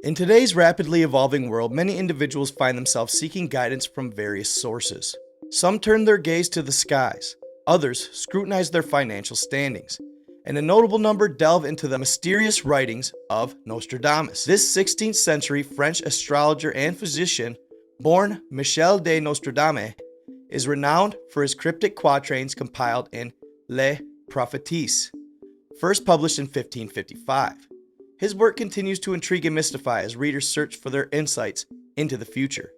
In today's rapidly evolving world, many individuals find themselves seeking guidance from various sources. Some turn their gaze to the skies, others scrutinize their financial standings, and a notable number delve into the mysterious writings of Nostradamus. This 16th century French astrologer and physician, born Michel de Nostradamus, is renowned for his cryptic quatrains compiled in Les Prophéties, first published in 1555. His work continues to intrigue and mystify as readers search for their insights into the future.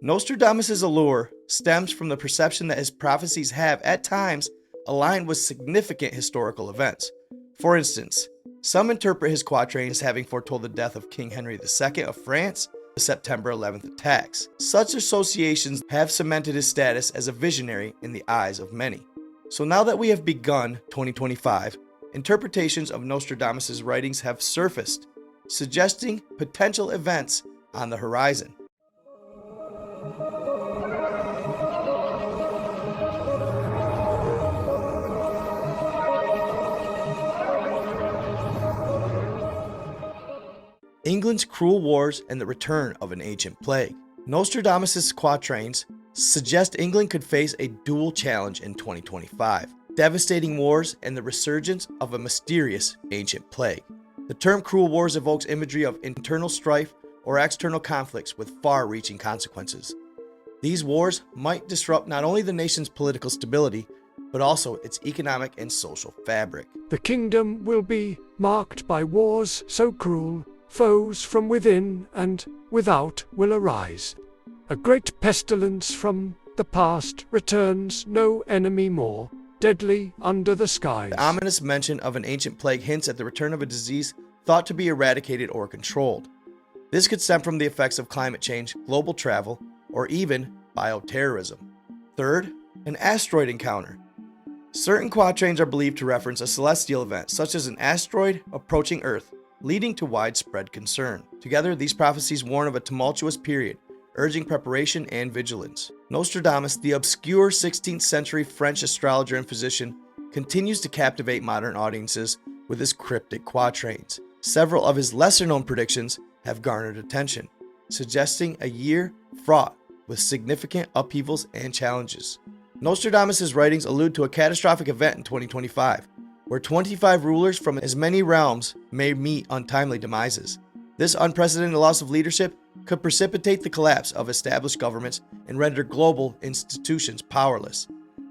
Nostradamus' allure stems from the perception that his prophecies have, at times, aligned with significant historical events. For instance, some interpret his quatrains as having foretold the death of King Henry II of France, the September 11th attacks. Such associations have cemented his status as a visionary in the eyes of many. So now that we have begun 2025, interpretations of Nostradamus' writings have surfaced, suggesting potential events on the horizon. England's cruel wars and the return of an ancient plague. Nostradamus' quatrains suggest England could face a dual challenge in 2025. Devastating wars and the resurgence of a mysterious ancient plague. The term cruel wars evokes imagery of internal strife or external conflicts with far-reaching consequences. These wars might disrupt not only the nation's political stability, but also its economic and social fabric. The kingdom will be marked by wars so cruel, foes from within and without will arise. A great pestilence from the past returns, no enemy more deadly under the skies. The ominous mention of an ancient plague hints at the return of a disease thought to be eradicated or controlled. This could stem from the effects of climate change, global travel, or even bioterrorism. Third, an asteroid encounter. Certain quatrains are believed to reference a celestial event, such as an asteroid approaching Earth, leading to widespread concern. Together, these prophecies warn of a tumultuous period, urging preparation and vigilance. Nostradamus, the obscure 16th century French astrologer and physician, continues to captivate modern audiences with his cryptic quatrains. Several of his lesser-known predictions have garnered attention, suggesting a year fraught with significant upheavals and challenges. Nostradamus' writings allude to a catastrophic event in 2025, where 25 rulers from as many realms may meet untimely demises. This unprecedented loss of leadership could precipitate the collapse of established governments and render global institutions powerless.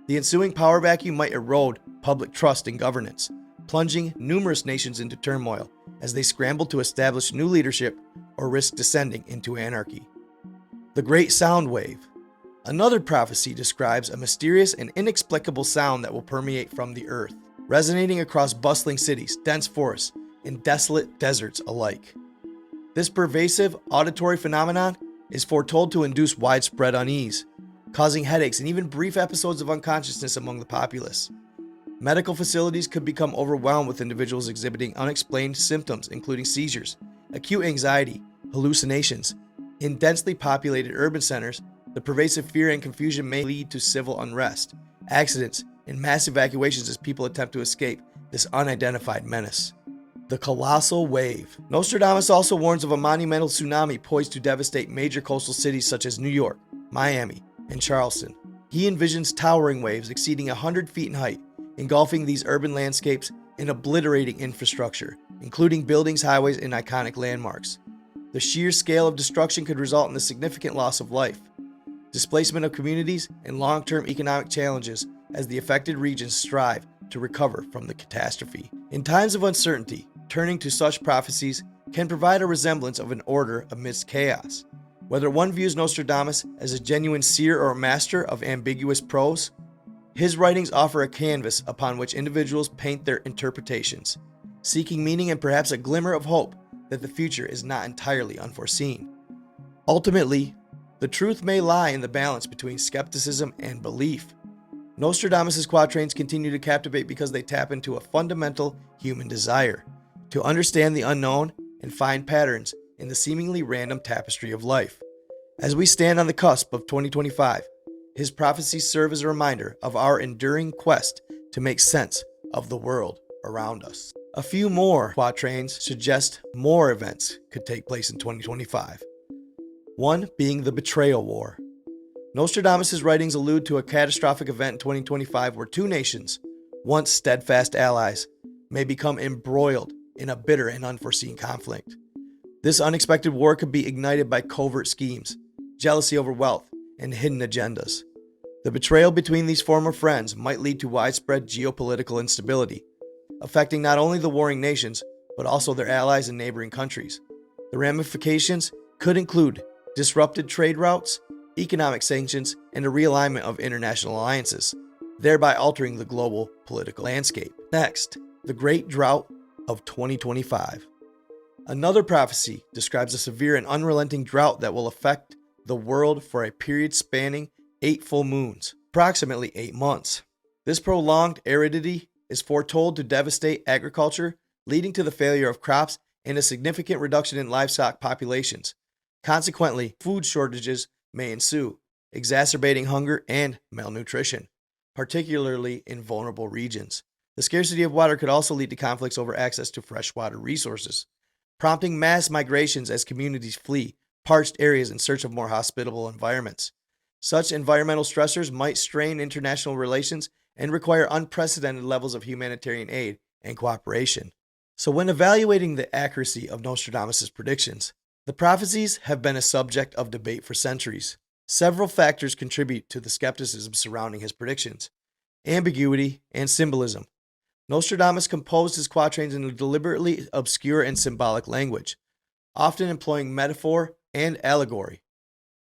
The ensuing power vacuum might erode public trust in governance, plunging numerous nations into turmoil as they scramble to establish new leadership or risk descending into anarchy. The Great Sound Wave. Another prophecy describes a mysterious and inexplicable sound that will permeate from the earth, resonating across bustling cities, dense forests, and desolate deserts alike. This pervasive auditory phenomenon is foretold to induce widespread unease, causing headaches and even brief episodes of unconsciousness among the populace. Medical facilities could become overwhelmed with individuals exhibiting unexplained symptoms, including seizures, acute anxiety, hallucinations. In densely populated urban centers, the pervasive fear and confusion may lead to civil unrest, accidents, and mass evacuations as people attempt to escape this unidentified menace. The Colossal Wave. Nostradamus also warns of a monumental tsunami poised to devastate major coastal cities such as New York, Miami, and Charleston. He envisions towering waves exceeding 100 feet in height, engulfing these urban landscapes and obliterating infrastructure, including buildings, highways, and iconic landmarks. The sheer scale of destruction could result in the significant loss of life, displacement of communities, and long-term economic challenges as the affected regions strive to recover from the catastrophe. In times of uncertainty, turning to such prophecies can provide a resemblance of an order amidst chaos. Whether one views Nostradamus as a genuine seer or a master of ambiguous prose, his writings offer a canvas upon which individuals paint their interpretations, seeking meaning and perhaps a glimmer of hope that the future is not entirely unforeseen. Ultimately, the truth may lie in the balance between skepticism and belief. Nostradamus' quatrains continue to captivate because they tap into a fundamental human desire to understand the unknown and find patterns in the seemingly random tapestry of life. As we stand on the cusp of 2025, his prophecies serve as a reminder of our enduring quest to make sense of the world around us. A few more quatrains suggest more events could take place in 2025. One being the Betrayal War. Nostradamus' writings allude to a catastrophic event in 2025 where two nations, once steadfast allies, may become embroiled in a bitter and unforeseen conflict. This unexpected war could be ignited by covert schemes, jealousy over wealth, and hidden agendas. The betrayal between these former friends might lead to widespread geopolitical instability, affecting not only the warring nations, but also their allies and neighboring countries. The ramifications could include disrupted trade routes, economic sanctions, and a realignment of international alliances, thereby altering the global political landscape. Next, the Great Drought of 2025. Another prophecy describes a severe and unrelenting drought that will affect the world for a period spanning 8 full moons, approximately 8 months. This prolonged aridity is foretold to devastate agriculture, leading to the failure of crops and a significant reduction in livestock populations. Consequently, food shortages may ensue, exacerbating hunger and malnutrition, particularly in vulnerable regions. The scarcity of water could also lead to conflicts over access to freshwater resources, prompting mass migrations as communities flee parched areas in search of more hospitable environments. Such environmental stressors might strain international relations and require unprecedented levels of humanitarian aid and cooperation. So when evaluating the accuracy of Nostradamus' predictions, the prophecies have been a subject of debate for centuries. Several factors contribute to the skepticism surrounding his predictions: ambiguity and symbolism. Nostradamus composed his quatrains in a deliberately obscure and symbolic language, often employing metaphor and allegory.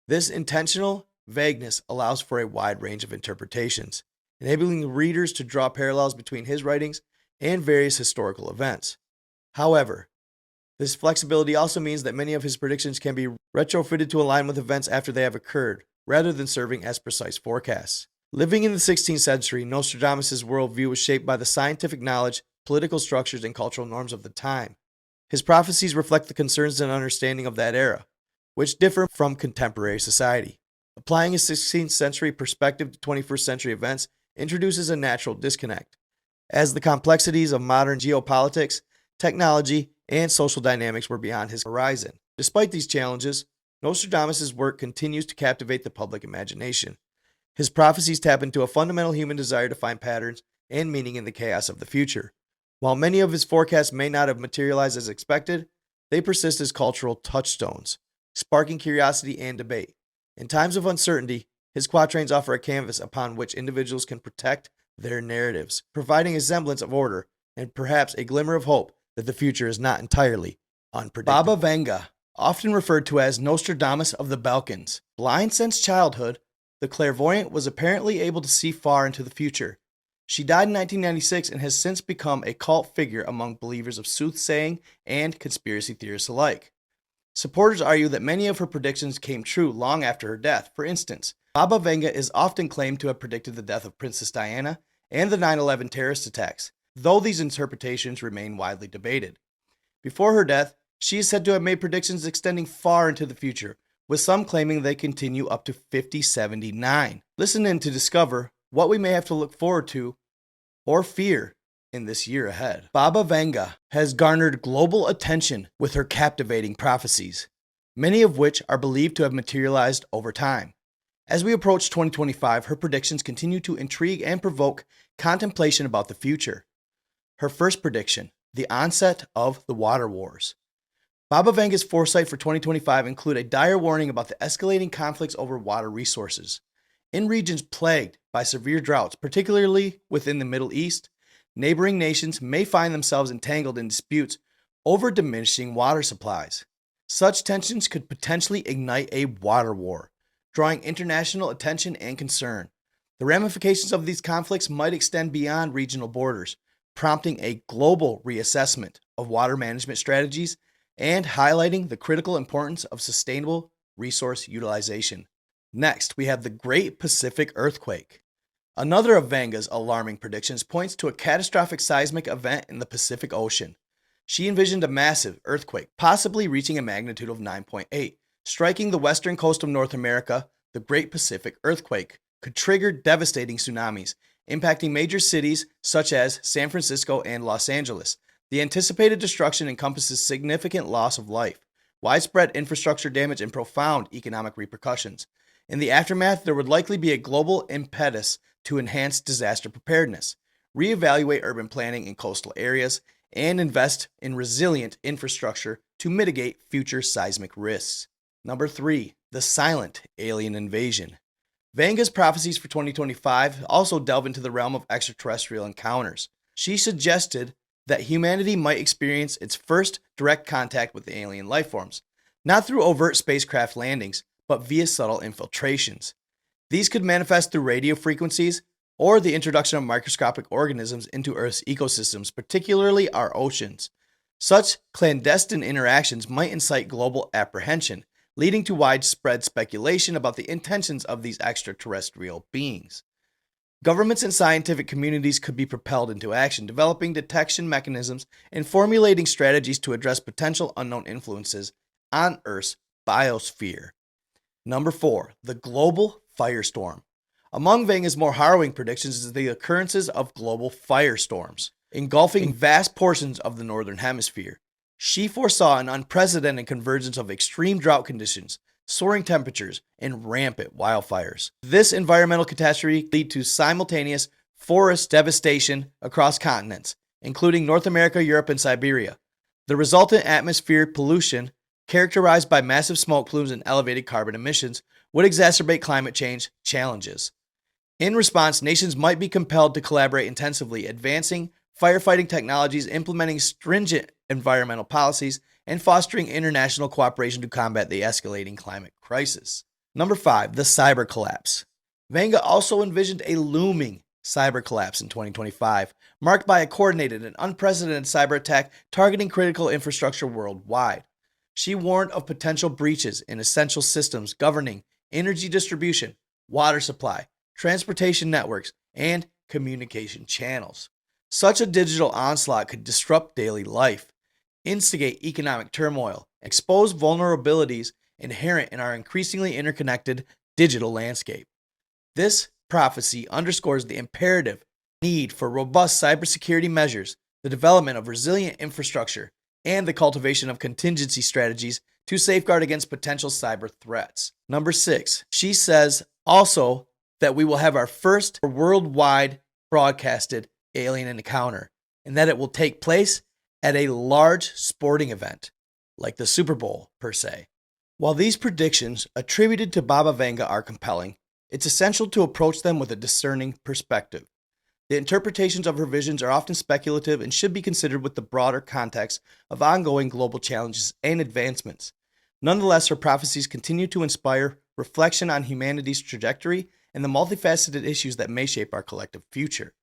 This intentional vagueness allows for a wide range of interpretations, enabling readers to draw parallels between his writings and various historical events. However, this flexibility also means that many of his predictions can be retrofitted to align with events after they have occurred, rather than serving as precise forecasts. Living in the 16th century, Nostradamus' worldview was shaped by the scientific knowledge, political structures, and cultural norms of the time. His prophecies reflect the concerns and understanding of that era, which differ from contemporary society. Applying a 16th century perspective to 21st century events introduces a natural disconnect, as the complexities of modern geopolitics, technology, and social dynamics were beyond his horizon. Despite these challenges, Nostradamus' work continues to captivate the public imagination. His prophecies tap into a fundamental human desire to find patterns and meaning in the chaos of the future. While many of his forecasts may not have materialized as expected, they persist as cultural touchstones, sparking curiosity and debate. In times of uncertainty, his quatrains offer a canvas upon which individuals can protect their narratives, providing a semblance of order and perhaps a glimmer of hope that the future is not entirely unpredictable. Baba Vanga, often referred to as Nostradamus of the Balkans. Blind since childhood, the clairvoyant was apparently able to see far into the future. She died in 1996 and has since become a cult figure among believers of soothsaying and conspiracy theorists alike. Supporters argue that many of her predictions came true long after her death. For instance, Baba Vanga is often claimed to have predicted the death of Princess Diana and the 9/11 terrorist attacks, though these interpretations remain widely debated. Before her death, she is said to have made predictions extending far into the future, with some claiming they continue up to 5079. Listen in to discover what we may have to look forward to or fear in this year ahead. Baba Vanga has garnered global attention with her captivating prophecies, many of which are believed to have materialized over time. As we approach 2025, her predictions continue to intrigue and provoke contemplation about the future. Her first prediction, the onset of the water wars. Baba Vanga's foresight for 2025 include a dire warning about the escalating conflicts over water resources. In regions plagued by severe droughts, particularly within the Middle East, neighboring nations may find themselves entangled in disputes over diminishing water supplies. Such tensions could potentially ignite a water war, drawing international attention and concern. The ramifications of these conflicts might extend beyond regional borders, prompting a global reassessment of water management strategies and highlighting the critical importance of sustainable resource utilization. Next, we have the Great Pacific Earthquake. Another of Vanga's alarming predictions points to a catastrophic seismic event in the Pacific Ocean. She envisioned a massive earthquake, possibly reaching a magnitude of 9.8, striking the western coast of North America. The Great Pacific Earthquake could trigger devastating tsunamis, impacting major cities such as San Francisco and Los Angeles. The anticipated destruction encompasses significant loss of life, widespread infrastructure damage, and profound economic repercussions. In the aftermath, there would likely be a global impetus to enhance disaster preparedness, reevaluate urban planning in coastal areas, and invest in resilient infrastructure to mitigate future seismic risks. Number 3. The silent alien invasion. Vanga's prophecies for 2025 also delve into the realm of extraterrestrial encounters. She suggested that humanity might experience its first direct contact with alien lifeforms, not through overt spacecraft landings, but via subtle infiltrations. These could manifest through radio frequencies or the introduction of microscopic organisms into Earth's ecosystems, particularly our oceans. Such clandestine interactions might incite global apprehension, leading to widespread speculation about the intentions of these extraterrestrial beings. Governments and scientific communities could be propelled into action, developing detection mechanisms and formulating strategies to address potential unknown influences on Earth's biosphere. Number 4. The global firestorm. Among Vanga's more harrowing predictions is the occurrences of global firestorms, engulfing vast portions of the northern hemisphere. She foresaw an unprecedented convergence of extreme drought conditions, soaring temperatures, and rampant wildfires. This environmental catastrophe lead to simultaneous forest devastation across continents, including North America, Europe, and Siberia. The resultant atmospheric pollution, characterized by massive smoke plumes and elevated carbon emissions, would exacerbate climate change challenges. In response, nations might be compelled to collaborate intensively, advancing firefighting technologies, implementing stringent environmental policies, and fostering international cooperation to combat the escalating climate crisis. Number 5. The cyber collapse. Vanga also envisioned a looming cyber collapse in 2025, marked by a coordinated and unprecedented cyber attack targeting critical infrastructure worldwide. She warned of potential breaches in essential systems governing energy distribution, water supply, transportation networks, and communication channels. Such a digital onslaught could disrupt daily life, instigate economic turmoil, expose vulnerabilities inherent in our increasingly interconnected digital landscape. This prophecy underscores the imperative need for robust cybersecurity measures, the development of resilient infrastructure, and the cultivation of contingency strategies to safeguard against potential cyber threats. Number 6, she says also that we will have our first worldwide broadcasted alien encounter, and that it will take place at a large sporting event, like the Super Bowl per se. While these predictions attributed to Baba Vanga are compelling, it's essential to approach them with a discerning perspective. The interpretations of her visions are often speculative and should be considered with the broader context of ongoing global challenges and advancements. Nonetheless, her prophecies continue to inspire reflection on humanity's trajectory and the multifaceted issues that may shape our collective future.